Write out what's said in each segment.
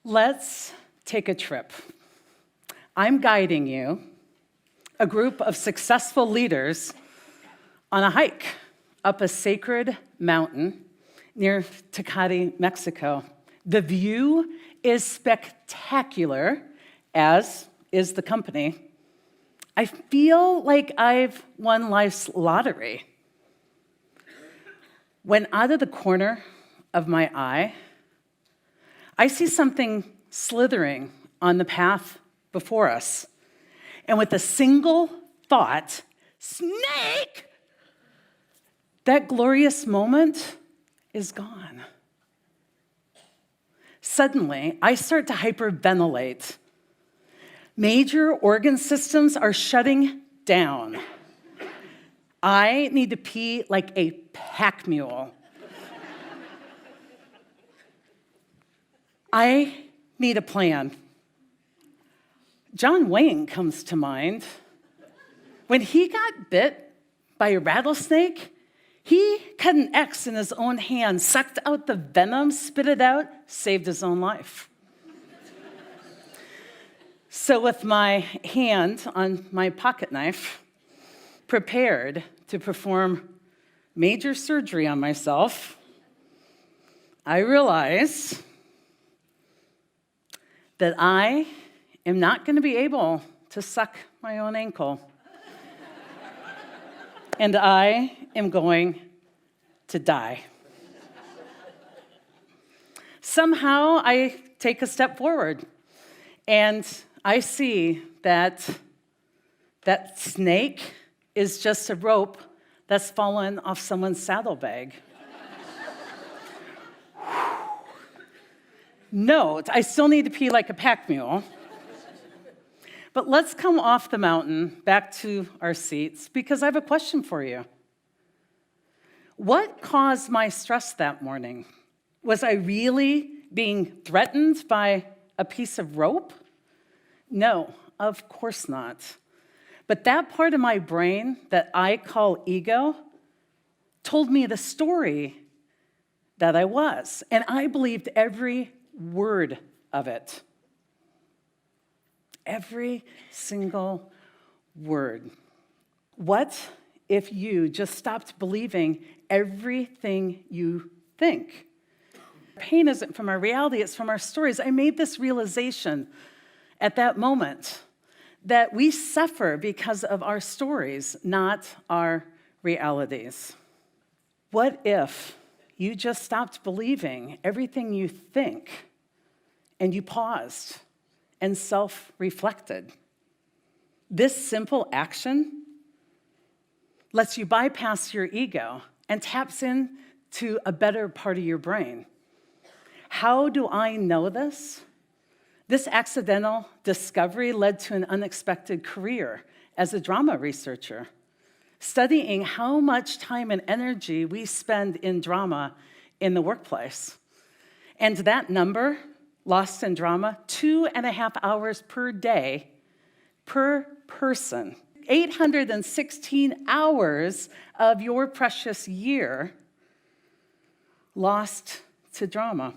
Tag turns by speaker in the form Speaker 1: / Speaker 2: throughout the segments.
Speaker 1: Let's take a trip. I'm guiding you, a group of successful leaders, on a hike up a sacred mountain near Tecate, Mexico. The view is spectacular, as is the company. I feel like I've won life's lottery. When out of the corner of my eye, I see something slithering on the path before us. And with a single thought, snake, that glorious moment is gone. Suddenly, I start to hyperventilate. Major organ systems are shutting down. I need to pee like a pack mule. I need a plan. John Wayne comes to mind. When he got bit by a rattlesnake, he cut an X in his own hand, sucked out the venom, spit it out, saved his own life. So with my hand on my pocket knife, prepared to perform major surgery on myself, I realized that I am not going to be able to suck my own ankle. And I am going to die. Somehow I take a step forward and I see that that snake is just a rope that's fallen off someone's saddlebag. Note, I still need to pee like a pack mule. But let's come off the mountain back to our seats because I have a question for you. What caused my stress that morning? Was I really being threatened by a piece of rope? No, of course not. But that part of my brain that I call ego told me the story that I was, and I believed every word of it. Every single word. What if you just stopped believing everything you think? Pain isn't from our reality, it's from our stories. I made this realization at that moment that we suffer because of our stories, not our realities. What if you just stopped believing everything you think and you paused and self-reflected? This simple action lets you bypass your ego and taps into a better part of your brain. How do I know this? This accidental discovery led to an unexpected career as a drama researcher, studying how much time and energy we spend in drama in the workplace. And that number, lost in drama, 2.5 hours per day per person. 816 hours of your precious year lost to drama.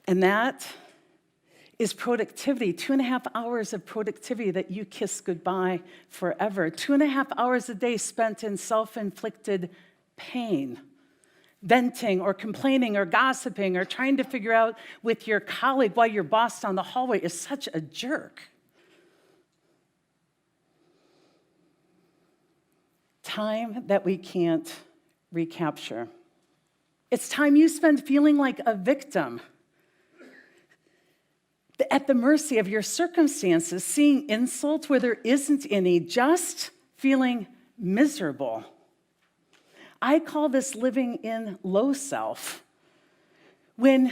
Speaker 1: And that is productivity, 2.5 hours of productivity that you kiss goodbye forever. 2.5 hours a day spent in self-inflicted pain, venting or complaining or gossiping or trying to figure out with your colleague why your boss down the hallway is such a jerk. Time that we can't recapture. It's time you spend feeling like a victim, at the mercy of your circumstances, seeing insult where there isn't any, just feeling miserable. I call this living in low self. When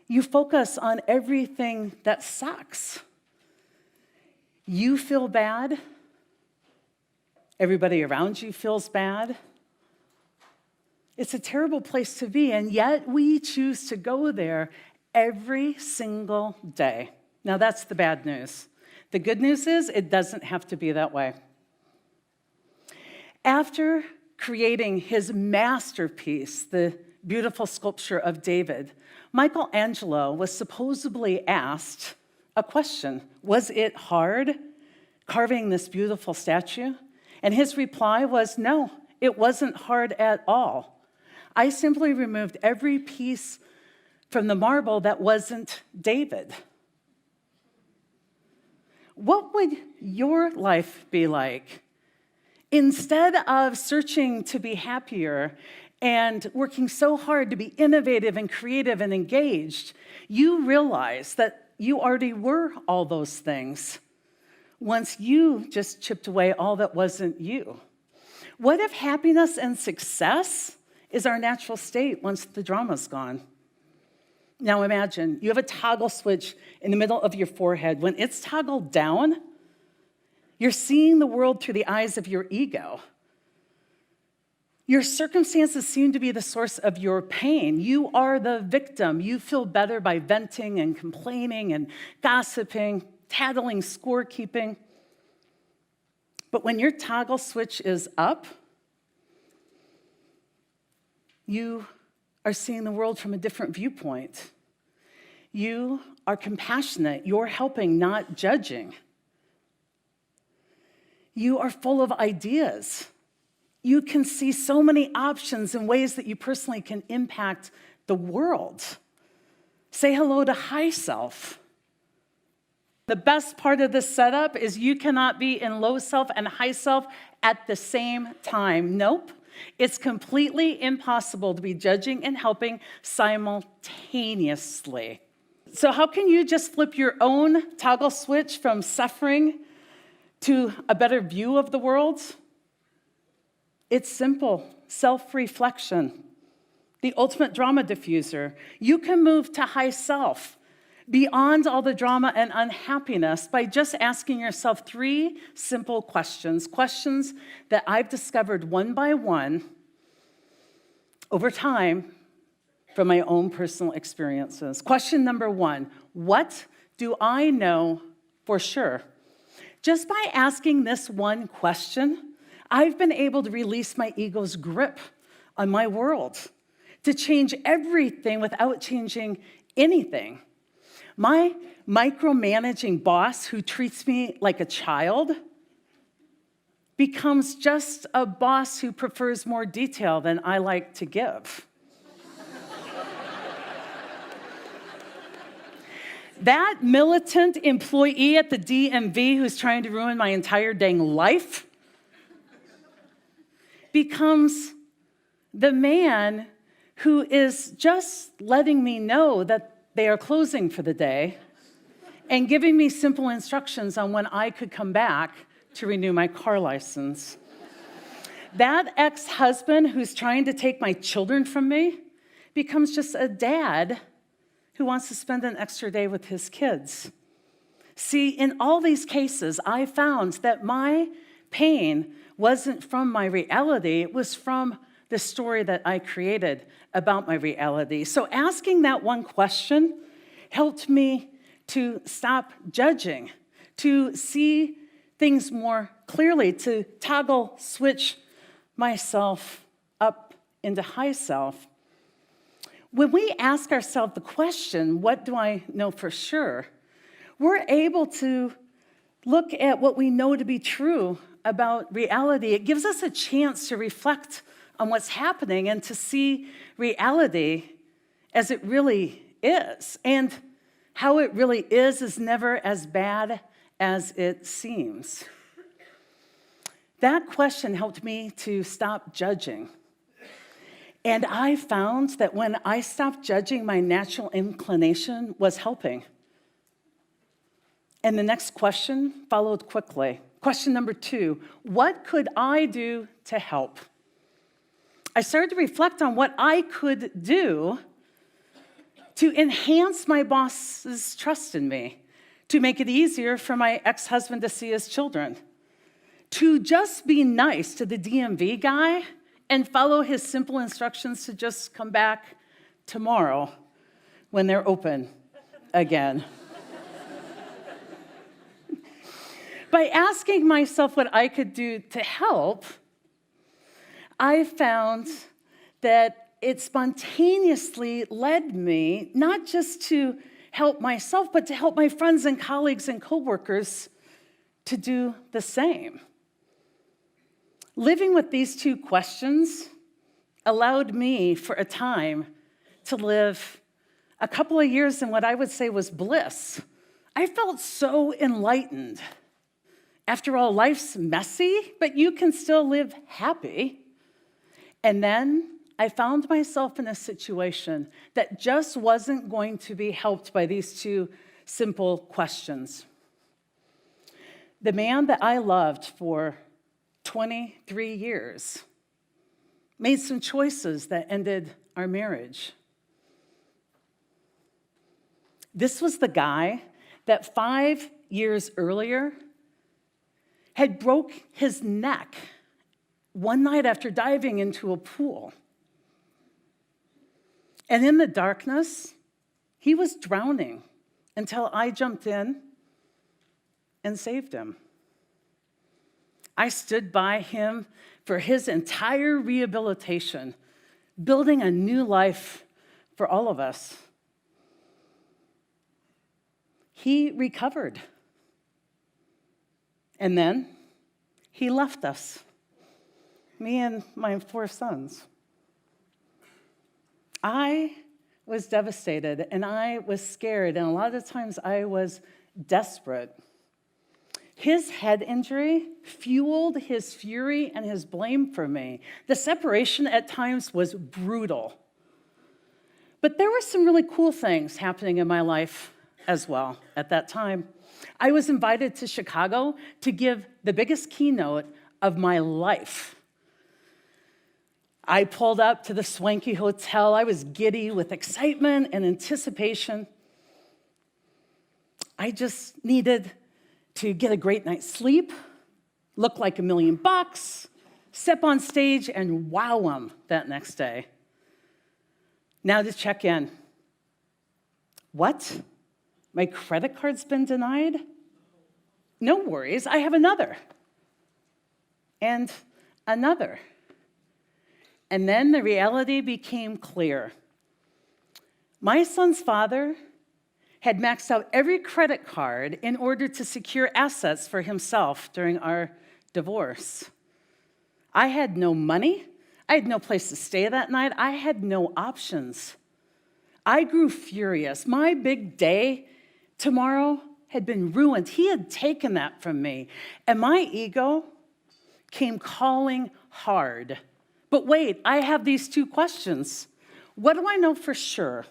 Speaker 1: you focus on everything that sucks, you feel bad, everybody around you feels bad. It's a terrible place to be, and yet we choose to go there every single day. Now, that's the bad news. The good news is it doesn't have to be that way. After creating his masterpiece, the beautiful sculpture of David, Michelangelo was supposedly asked a question. Was it hard carving this beautiful statue? And his reply was, no, it wasn't hard at all. I simply removed every piece from the marble that wasn't David. What would your life be like? Instead of searching to be happier and working so hard to be innovative and creative and engaged, you realize that you already were all those things once you just chipped away all that wasn't you. What if happiness and success is our natural state once the drama's gone? Now imagine you have a toggle switch in the middle of your forehead. When it's toggled down, you're seeing the world through the eyes of your ego. Your circumstances seem to be the source of your pain. You are the victim. You feel better by venting and complaining and gossiping, tattling, scorekeeping. But when your toggle switch is up, you are seeing the world from a different viewpoint. You are compassionate. You're helping, not judging. You are full of ideas. You can see so many options and ways that you personally can impact the world. Say hello to high self. The best part of this setup is you cannot be in low self and high self at the same time. Nope. It's completely impossible to be judging and helping simultaneously. So how can you just flip your own toggle switch from suffering to a better view of the world? It's simple. Self-reflection. The ultimate drama diffuser. You can move to high self, beyond all the drama and unhappiness, by just asking yourself 3 simple questions. Questions that I've discovered one by one over time from my own personal experiences. Question number 1, what do I know for sure? Just by asking this one question, I've been able to release my ego's grip on my world, to change everything without changing anything. My micromanaging boss who treats me like a child becomes just a boss who prefers more detail than I like to give. That militant employee at the DMV who's trying to ruin my entire dang life becomes the man who is just letting me know that they are closing for the day and giving me simple instructions on when I could come back to renew my car license. That ex-husband who's trying to take my children from me becomes just a dad who wants to spend an extra day with his kids. See, in all these cases, I found that my pain wasn't from my reality, it was from the story that I created about my reality. So asking that one question helped me to stop judging, to see things more clearly, to toggle switch myself up into high self. When we ask ourselves the question, what do I know for sure? We're able to look at what we know to be true about reality. It gives us a chance to reflect on what's happening and to see reality as it really is. And how it really is never as bad as it seems. That question helped me to stop judging. And I found that when I stopped judging, my natural inclination was helping. And the next question followed quickly. Question number 2, what could I do to help? I started to reflect on what I could do to enhance my boss's trust in me, to make it easier for my ex-husband to see his children, to just be nice to the DMV guy and follow his simple instructions to just come back tomorrow when they're open again. By asking myself what I could do to help, I found that it spontaneously led me not just to help myself, but to help my friends and colleagues and coworkers to do the same. Living with these two questions allowed me for a time to live a couple of years in what I would say was bliss. I felt so enlightened. After all, life's messy, but you can still live happy. And then I found myself in a situation that just wasn't going to be helped by these two simple questions. The man that I loved for 23 years made some choices that ended our marriage. This was the guy that 5 years earlier had broke his neck one night after diving into a pool. And in the darkness, he was drowning until I jumped in and saved him. I stood by him for his entire rehabilitation, building a new life for all of us. He recovered. And then he left us, me and my 4 sons. I was devastated, and I was scared, and a lot of times I was desperate. His head injury fueled his fury and his blame for me. The separation at times was brutal. But there were some really cool things happening in my life as well at that time. I was invited to Chicago to give the biggest keynote of my life. I pulled up to the swanky hotel. I was giddy with excitement and anticipation. I just needed to get a great night's sleep, look like $1 million, step on stage and wow them that next day. Now to check in. What? My credit card's been denied? No worries, I have another. And another. And then the reality became clear. My son's father had maxed out every credit card in order to secure assets for himself during our divorce. I had no money. I had no place to stay that night. I had no options. I grew furious. My big day tomorrow had been ruined. He had taken that from me. And my ego came calling hard. But wait, I have these two questions. What do I know for sure?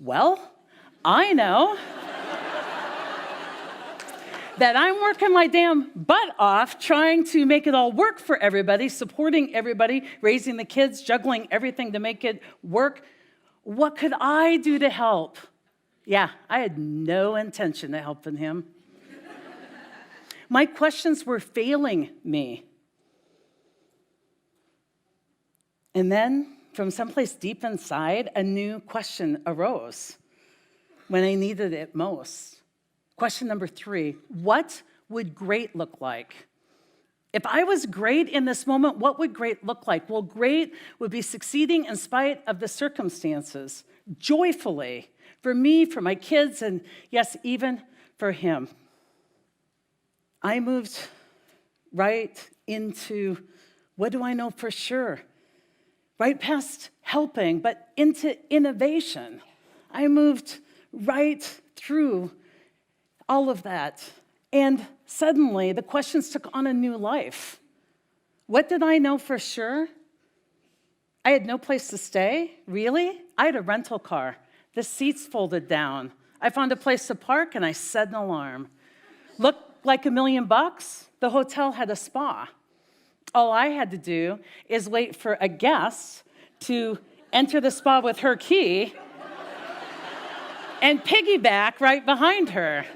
Speaker 1: Well, I know that I'm working my damn butt off trying to make it all work for everybody, supporting everybody, raising the kids, juggling everything to make it work. What could I do to help? Yeah, I had no intention of helping him. My questions were failing me. And then, from someplace deep inside, a new question arose when I needed it most. Question number 3, what would great look like? If I was great in this moment, what would great look like? Well, great would be succeeding in spite of the circumstances, joyfully, for me, for my kids, and yes, even for him. I moved right into what do I know for sure? Right past helping, but into innovation. I moved right through all of that. And suddenly, the questions took on a new life. What did I know for sure? I had no place to stay. Really? I had a rental car. The seats folded down. I found a place to park, and I set an alarm. Looked like $1 million? The hotel had a spa. All I had to do is wait for a guest to enter the spa with her key and piggyback right behind her.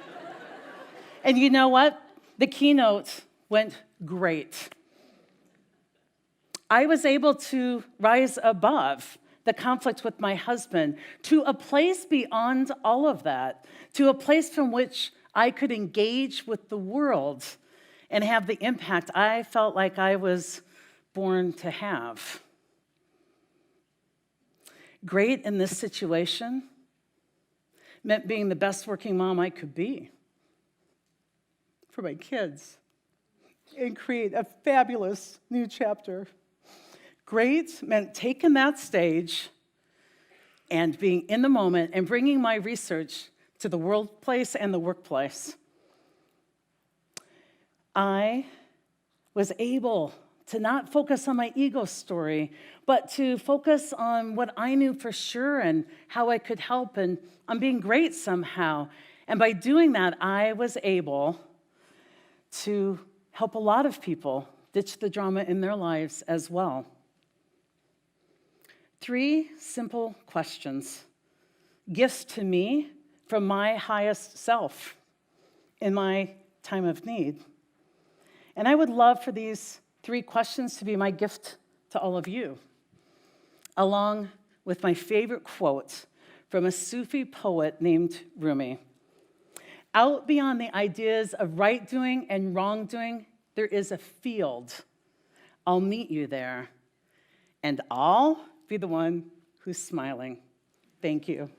Speaker 1: And you know what? The keynote went great. I was able to rise above the conflict with my husband to a place beyond all of that, to a place from which I could engage with the world and have the impact I felt like I was born to have. Great in this situation meant being the best working mom I could be for my kids and create a fabulous new chapter. Great meant taking that stage and being in the moment and bringing my research to the workplace and the workplace. I was able to not focus on my ego story, but to focus on what I knew for sure and how I could help and on being great somehow. And by doing that, I was able to help a lot of people ditch the drama in their lives as well. 3 simple questions. Gifts to me from my highest self in my time of need. And I would love for these 3 questions to be my gift to all of you, along with my favorite quote from a Sufi poet named Rumi. Out beyond the ideas of right doing and wrong doing, there is a field. I'll meet you there, and I'll be the one who's smiling. Thank you.